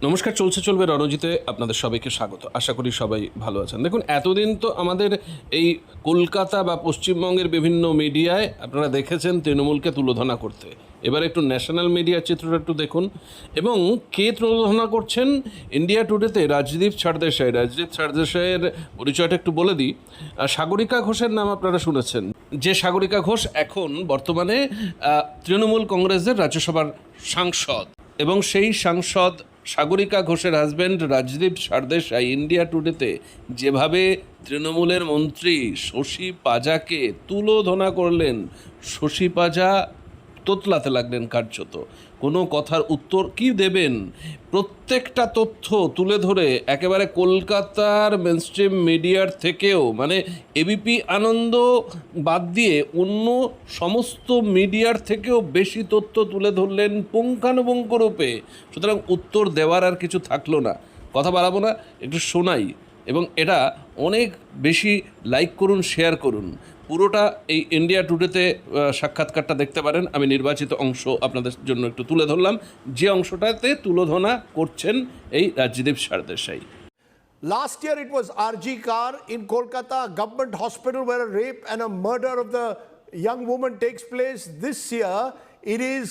নমস্কার, চলছে চলবে রণজিতে আপনাদের সবাইকে স্বাগত। আশা করি সবাই ভালো আছেন। দেখুন, এতদিন তো আমাদের এই কলকাতা বা পশ্চিমবঙ্গের বিভিন্ন মিডিয়ায় আপনারা দেখেছেন তৃণমূলকে তুলোধনা করতে। এবার একটু ন্যাশনাল মিডিয়ার চিত্রটা একটু দেখুন। এবং কে তুলোধনা করছেন? ইন্ডিয়া টুডেতে রাজদীপ ছাড়দেশাইয়ের পরিচয়টা একটু বলে দিই। সাগরিকা ঘোষের নাম আপনারা শুনেছেন, যে সাগরিকা ঘোষ এখন বর্তমানে তৃণমূল কংগ্রেসের রাজ্যসভার সাংসদ। এবং সেই সাংসদ সাগরিকা ঘোষের হাজব্যান্ড রাজদীপ ছাড়দেশাই ইন্ডিয়া টুডেতে যেভাবে তৃণমূলের মন্ত্রী শশী পাজাকে তুলোধনা করলেন, শশী পাজা তোতলাতে লাগলেন কার্যত। কোনো কথার উত্তর কি দেবেন, প্রত্যেকটা তথ্য তুলে ধরে একেবারে কলকাতার মেনস্ট্রিম মিডিয়ার থেকেও, মানে এবিপি আনন্দ বাদ দিয়ে অন্য সমস্ত মিডিয়ার থেকেও বেশি তথ্য তুলে ধরলেন পুঙ্খানুপুঙ্খ রূপে। সুতরাং উত্তর দেওয়ার আর কিছু থাকলো না, কথা বাড়াবো না, একটু শোনাই। এবং এটা অনেক বেশি লাইক করুন, শেয়ার করুন। পুরোটা এই ইন্ডিয়া টুডেতে সাক্ষাৎকারটা দেখতে পারেন। আমি নির্বাচিত অংশ আপনাদের জন্য একটু তুলে ধরলাম, যে অংশটাতে তুলোধনা করছেন এই Rajdeep ছাড়দেশাই। Last year it was RG Kar in Kolkata, government hospital, where a rape and a murder of the young woman takes place. This year it is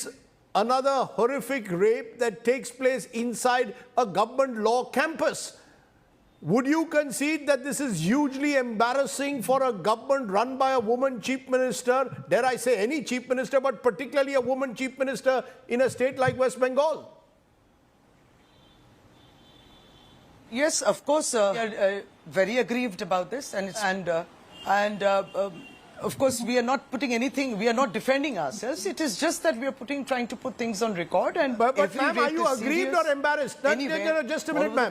another horrific rape that takes place inside a government law campus. Would you concede that this is hugely embarrassing for a government run by a woman chief minister, dare I say any chief minister, but particularly a woman chief minister in a state like West Bengal? Yes, of course, we are very aggrieved about this, of course we are not putting anything, we are not defending ourselves. It is just that we are trying to put things on record. And but ma'am, are you aggrieved or embarrassed? Just a minute, ma'am.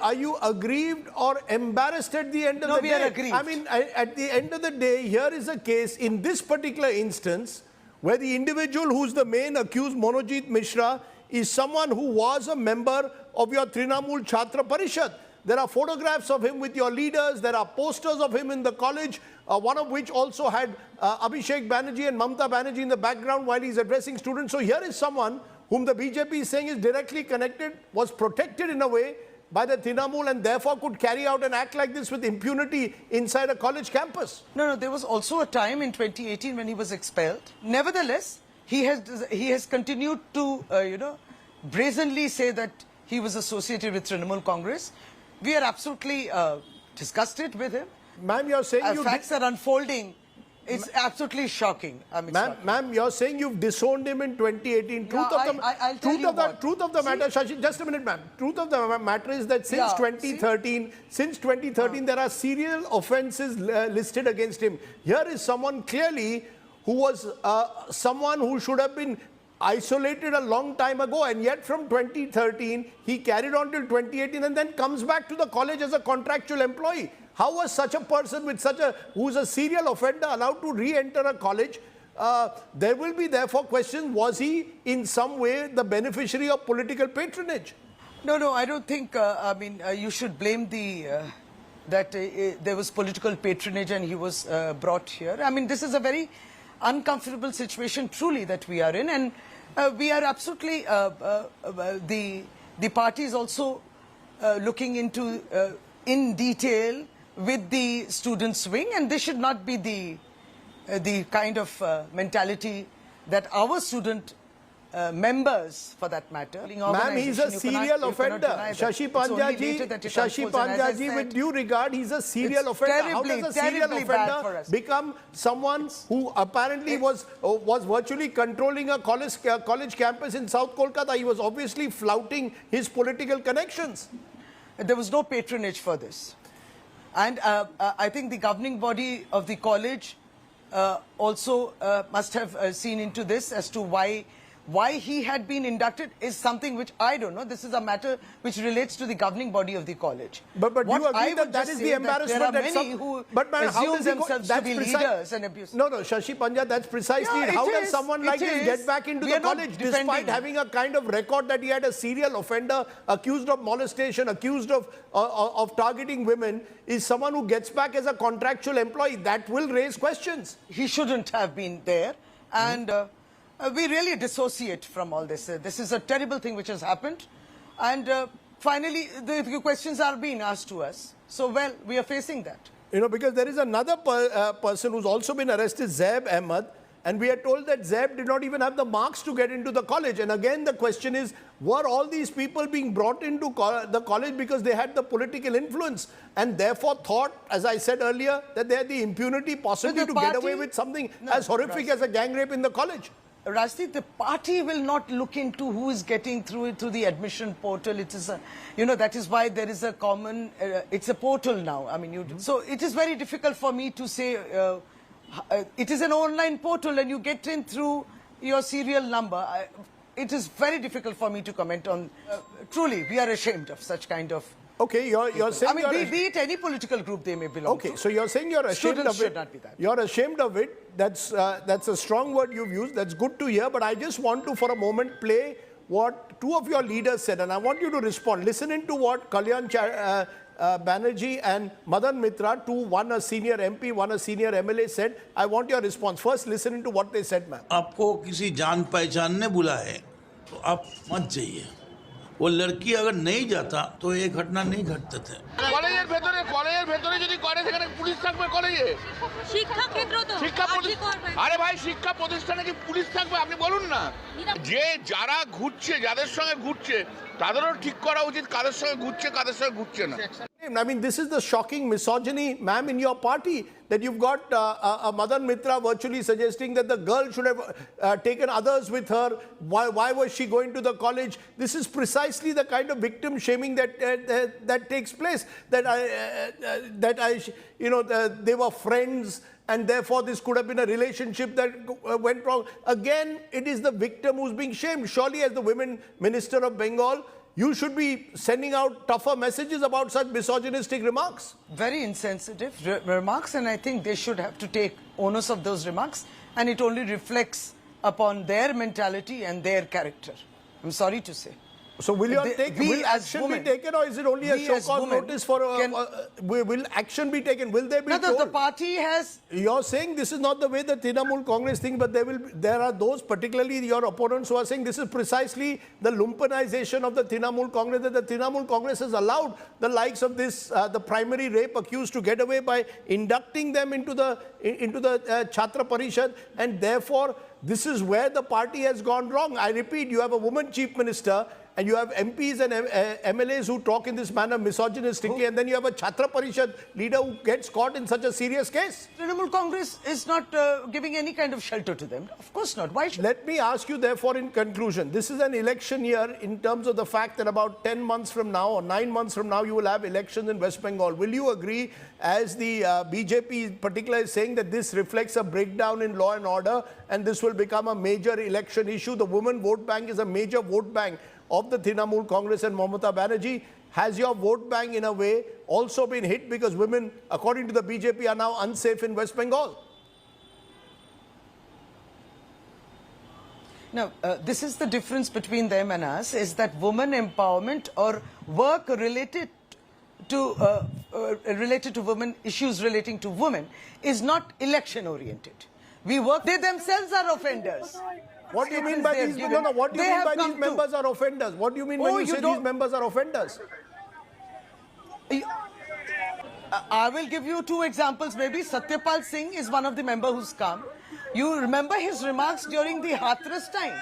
Are you aggrieved or embarrassed at the end of the day? No, we are aggrieved. I mean, at the end of the day, here is a case in this particular instance where the individual who's the main accused, Monojit Mishra, is someone who was a member of your Trinamool Chhatra Parishad. There are photographs of him with your leaders. There are posters of him in the college, one of which also had Abhishek Banerjee and Mamta Banerjee in the background while he's addressing students. So here is someone whom the BJP is saying is directly connected, was protected in a way by the Trinamool, and therefore could carry out an act like this with impunity inside a college campus. No, there was also a time in 2018 when he was expelled. Nevertheless, he has continued to, brazenly say that he was associated with Trinamool Congress. We are absolutely disgusted with him. Ma'am, you're saying facts are unfolding. It's absolutely shocking. Ma'am, you're saying you've disowned him in 2018. Truth of the matter, Shashi, just a minute, ma'am. Truth of the matter is that since 2013, there are serial offences listed against him. Here is someone clearly who was someone who should have been isolated a long time ago, and yet from 2013 he carried on till 2018 and then comes back to the college as a contractual employee. How was such a person with who's a serial offender allowed to re-enter a college? There will be therefore questions, was he in some way the beneficiary of political patronage? No, I don't think, you should blame that there was political patronage and he was brought here. This is a very uncomfortable situation truly that we are in, and we are absolutely the party is also looking into in detail with the students wing, and this should not be the kind of mentality that our student members, for that matter. Ma'am, he's a serial offender. Shashi Panjaji, with due regard, he's a serial offender. How does a serial offender become someone who apparently was virtually controlling a college campus in South Kolkata? He was obviously flouting his political connections. There was no patronage for this. And I think the governing body of the college also must have seen into this as to why he had been inducted is something which I don't know. This is a matter which relates to the governing body of the college. But you agree that is the embarrassment that there are many who assume themselves to be leaders and abuse. No, Shashi Panja, that's precisely it. How does someone like this get back into the college despite having a kind of record that he had a serial offender, accused of molestation, accused of targeting women, is someone who gets back as a contractual employee? That will raise questions. He shouldn't have been there, and we really dissociate from all this. This is a terrible thing which has happened. And finally, the questions are being asked to us. So, well, we are facing that. You know, because there is another person who's also been arrested, Zaib Ahmed, and we are told that Zaib did not even have the marks to get into the college. And again, the question is, were all these people being brought into the college because they had the political influence and therefore thought, as I said earlier, that they had the impunity possibly to get away with something as horrific as a gang rape in the college? Rajdeep, the party will not look into who is getting through the admission portal. It is a, that is why there is a common, it's a portal now. I mean, so it is very difficult for me to say, it is an online portal and you get in through your serial number. It is very difficult for me to comment on. Truly, we are ashamed of such kind of. Okay, you're saying. I mean, be it any political group they may belong to. Okay, so you're saying you're ashamed Students of it. should not be that. You're ashamed of it. That's a strong word you've used. That's good to hear. But I just want to, for a moment, play what two of your leaders said, and I want you to respond. Listening to what Kalyan Banerjee and Madan Mitra, one a senior MP, one a senior MLA, said. I want your response. First, listening to what they said, ma'am. आपको किसी जान पहचान ने बुलाए तो आप मत जाइए वो लड़की अगर नहीं जाता तो ये घटना नहीं घटते थे কলেজের ভেতরে যদি করে সেখানে পুলিশ থাকবে কলেজে শিক্ষা ক্ষেত্র তো শিক্ষা আর কি করবে? আরে ভাই শিক্ষা প্রতিষ্ঠানে কি পুলিশ থাকবে আপনি বলুন না যে যারা ঘুরছে যাদের সঙ্গে ঘুরছে তাদেরও ঠিক করা উচিত কাদের সঙ্গে ঘুরছে কাদের সঙ্গে ঘুরছে না I mean, this is the shocking misogyny, ma'am, in your party, that you've got a Madan Mitra virtually suggesting that the girl should have taken others with her. Why was she going to the college? This is precisely the kind of victim shaming that takes place. They were friends, and therefore this could have been a relationship that went wrong. Again, it is the victim who's being shamed. Surely, as the Women Minister of Bengal, you should be sending out tougher messages about such misogynistic remarks. Very insensitive remarks, and I think they should have to take onus of those remarks, and it only reflects upon their mentality and their character. I'm sorry to say. So will action be taken, or is it only a show cause notice for will action be taken? Will they be told? The party has. You're saying this is not the way the Trinamool Congress thinks, but there are those, particularly your opponents, who are saying this is precisely the lumpenization of the Trinamool Congress, that the Trinamool Congress has allowed the likes of this, the primary rape accused to get away by inducting them into the Chhatra Parishad, and therefore this is where the party has gone wrong. I repeat, you have a woman chief minister, and you have MPs and MLAs who talk in this manner misogynistically, and then you have a Chhatra Parishad leader who gets caught in such a serious case. Trinamool Congress is not giving any kind of shelter to them. Of course not. Why should? Let me ask you, therefore, in conclusion, this is an election year in terms of the fact that about 10 months from now or 9 months from now, you will have elections in West Bengal. Will you agree, as the BJP in particular is saying, that this reflects a breakdown in law and order, and this will become a major election issue? The women vote bank is a major vote bank of the Trinamool Congress and Mamata Banerjee. Has your vote bank in a way also been hit because women, according to the BJP, are now unsafe in West Bengal? No, this is the difference between them and us, is that women empowerment or work related to women, issues relating to women, is not election oriented. We work, they themselves are offenders. What do you mean by these? No. What do you mean by these members are offenders? What do you mean when you say these members are offenders? I will give you two examples. Maybe Satyapal Singh is one of the members who's come. You remember his remarks during the Hathras time.